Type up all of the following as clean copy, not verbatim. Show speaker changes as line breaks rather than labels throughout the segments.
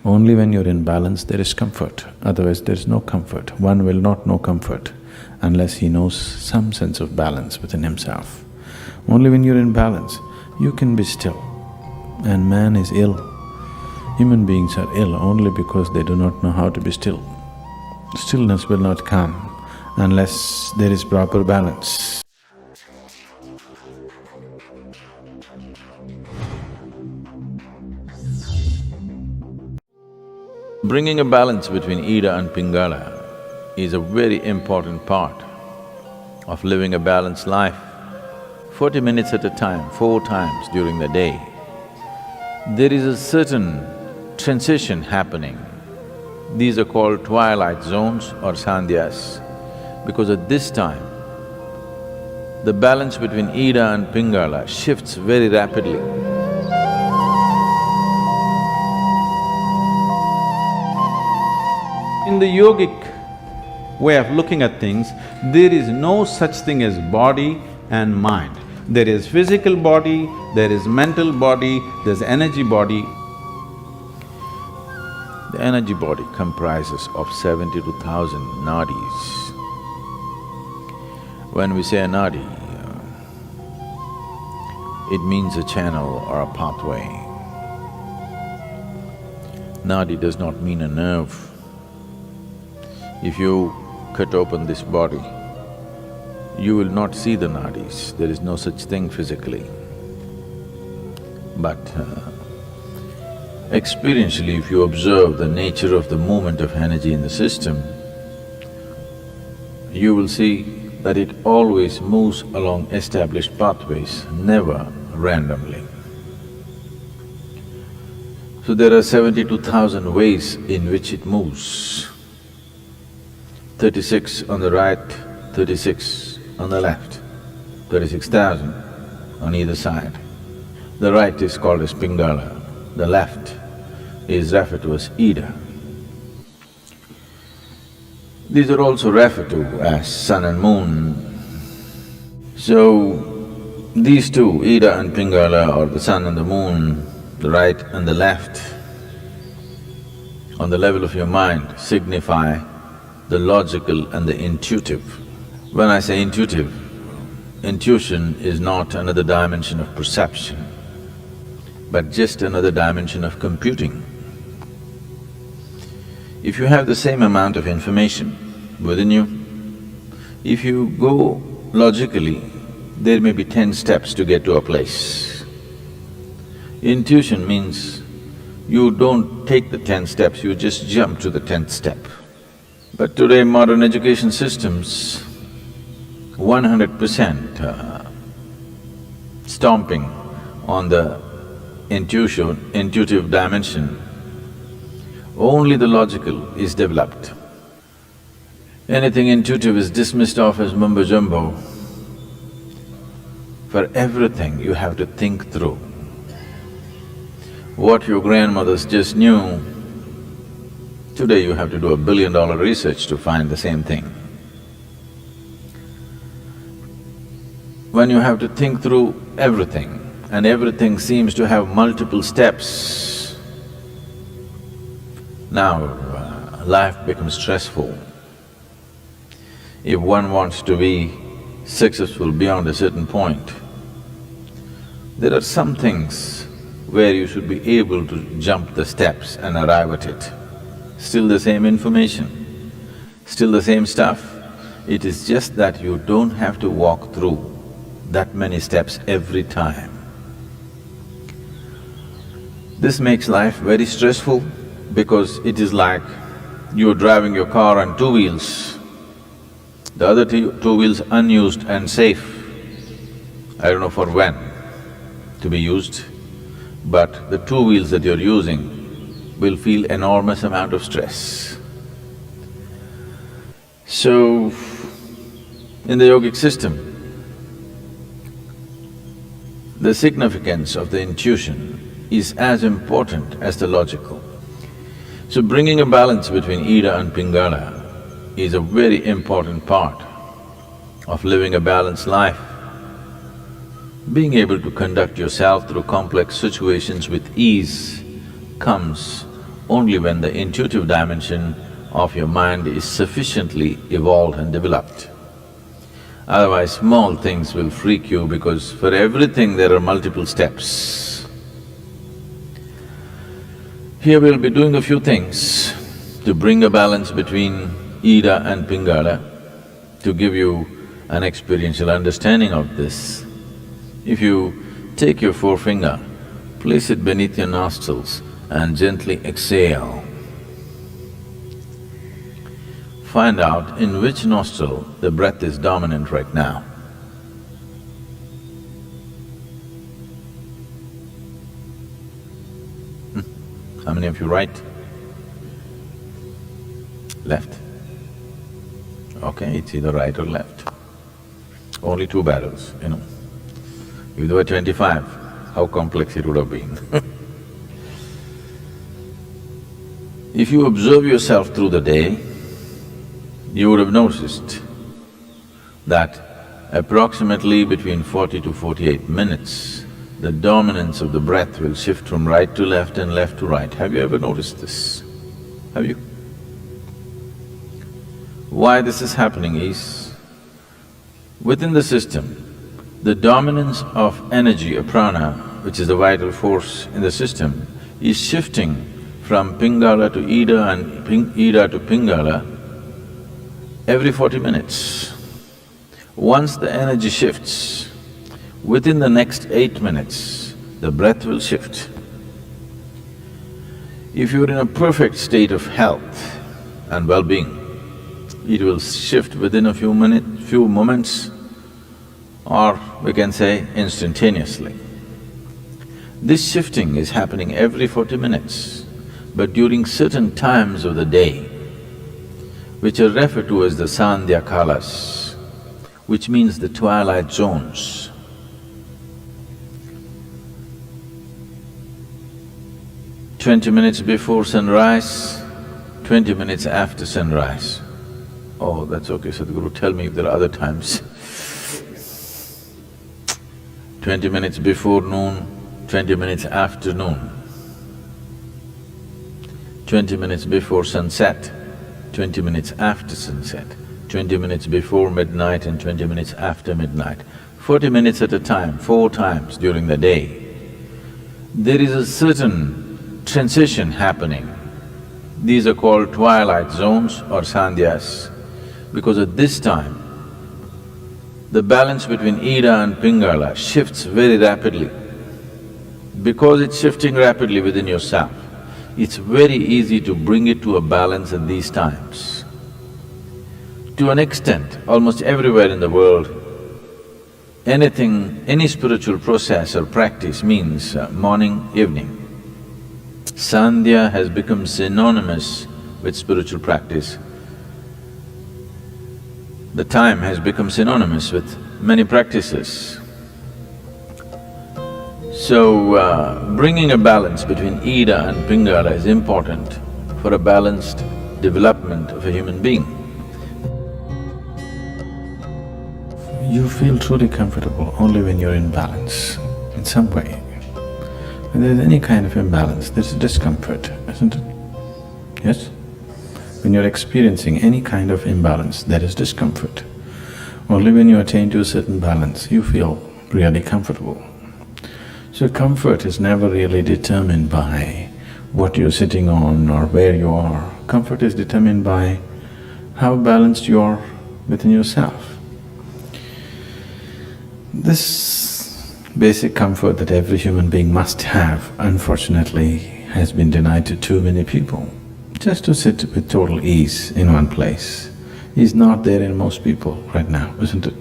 Only when you're in balance there is comfort, otherwise there is no comfort. One will not know comfort unless he knows some sense of balance within himself. Only when you're in balance, you can be still. And man is ill. Human beings are ill only because they do not know how to be still. Stillness will not come unless there is proper balance. Bringing a balance between Ida and Pingala is a very important part of living a balanced life. 40 minutes at a time, 4 times during the day, there is a certain transition happening. These are called twilight zones or sandhyas, because at this time, the balance between Ida and Pingala shifts very rapidly. In the yogic way of looking at things, there is no such thing as body and mind. There is physical body, there is mental body, there's energy body. The energy body comprises of 72,000 nadis. When we say a nadi, it means a channel or a pathway. Nadi does not mean a nerve. If you cut open this body, you will not see the nadis, there is no such thing physically. But experientially, if you observe the nature of the movement of energy in the system, you will see that it always moves along established pathways, never randomly. So there are 72,000 ways in which it moves. 36 on the right, 36 on the left, 36,000 on either side. The right is called as Pingala, the left is referred to as Ida. These are also referred to as sun and moon. So, these two, Ida and Pingala, or the sun and the moon, the right and the left, on the level of your mind signify the logical and the intuitive. When I say intuitive, intuition is not another dimension of perception, but just another dimension of computing. If you have the same amount of information within you, if you go logically, there may be 10 steps to get to a place. Intuition means you don't take the 10 steps, you just jump to the 10th step. But today modern education systems, 100% stomping on the intuitive dimension, only the logical is developed. Anything intuitive is dismissed off as mumbo-jumbo. For everything you have to think through. What your grandmothers just knew, today you have to do $1 billion research to find the same thing. When you have to think through everything, and everything seems to have multiple steps, now life becomes stressful. If one wants to be successful beyond a certain point, there are some things where you should be able to jump the steps and arrive at it. Still the same information, still the same stuff. It is just that you don't have to walk through that many steps every time. This makes life very stressful because it is like you're driving your car on 2 wheels. The other two wheels unused and safe. I don't know for when to be used, but the 2 wheels that you're using will feel enormous amount of stress. So, in the yogic system, the significance of the intuition is as important as the logical. So bringing a balance between Ida and Pingala is a very important part of living a balanced life. Being able to conduct yourself through complex situations with ease comes only when the intuitive dimension of your mind is sufficiently evolved and developed. Otherwise, small things will freak you because for everything there are multiple steps. Here we'll be doing a few things to bring a balance between Ida and Pingala, to give you an experiential understanding of this. If you take your forefinger, place it beneath your nostrils and gently exhale. Find out in which nostril the breath is dominant right now. How many of you right? Left? Okay, it's either right or left. Only two barrels, you know. If there were 25, how complex it would have been. If you observe yourself through the day, you would have noticed that approximately between 40 to 48 minutes, the dominance of the breath will shift from right to left and left to right. Have you ever noticed this? Have you? Why this is happening is, within the system, the dominance of energy, or prana, which is the vital force in the system, is shifting from Pingala to Ida and Ida to Pingala every 40 minutes. Once the energy shifts, within the next 8 minutes, the breath will shift. If you're in a perfect state of health and well-being, it will shift within a few moments, or we can say instantaneously. This shifting is happening every 40 minutes, but during certain times of the day, which are referred to as the Sandhya Kalas, which means the twilight zones. 20 minutes before sunrise, 20 minutes after sunrise. Oh, that's okay, Sadhguru, tell me if there are other times. 20 minutes before noon, 20 minutes after noon. 20 minutes before sunset, 20 minutes after sunset, 20 minutes before midnight and 20 minutes after midnight. 40 minutes at a time, 4 times during the day. There is a certain transition happening. These are called twilight zones or sandhyas, because at this time, the balance between Ida and Pingala shifts very rapidly. Because it's shifting rapidly within yourself, it's very easy to bring it to a balance at these times. To an extent, almost everywhere in the world, any spiritual process or practice means morning, evening. Sandhya has become synonymous with spiritual practice. The time has become synonymous with many practices. So, bringing a balance between Ida and Pingala is important for a balanced development of a human being. You feel truly comfortable only when you're in balance, in some way. When there's any kind of imbalance, there's discomfort, isn't it? Yes? When you're experiencing any kind of imbalance, there is discomfort. Only when you attain to a certain balance, you feel really comfortable. So comfort is never really determined by what you're sitting on or where you are. Comfort is determined by how balanced you are within yourself. This basic comfort that every human being must have, unfortunately, has been denied to too many people. Just to sit with total ease in one place is not there in most people right now, isn't it?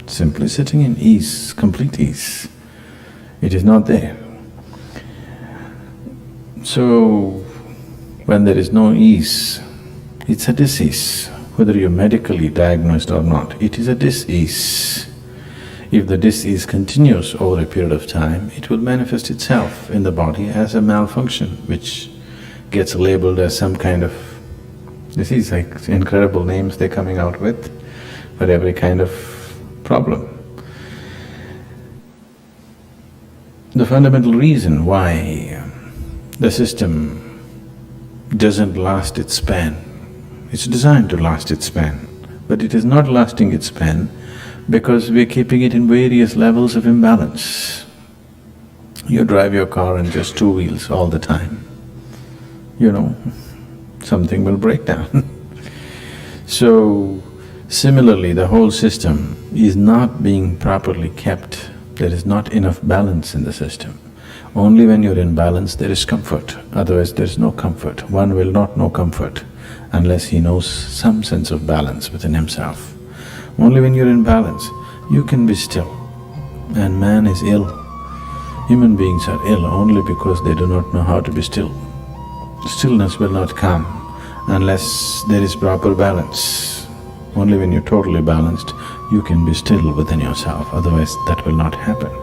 Simply sitting in ease, complete ease, it is not there. So, when there is no ease, it's a disease. Whether you're medically diagnosed or not, it is a disease. If the disease continues over a period of time, it will manifest itself in the body as a malfunction, which gets labeled as some kind of disease, like incredible names they're coming out with for every kind of problem. The fundamental reason why the system
doesn't last its span. It's designed to last its span, but it is not lasting its span because we're keeping it in various levels of imbalance. You drive your car on just two wheels all the time, something will break down. So, similarly, the whole system is not being properly kept. There is not enough balance in the system. Only when you're in balance there is comfort, otherwise there's no comfort. One will not know comfort unless he knows some sense of balance within himself. Only when you're in balance, you can be still. And man is ill. Human beings are ill only because they do not know how to be still. Stillness will not come unless there is proper balance. Only when you're totally balanced, you can be still within yourself, otherwise that will not happen.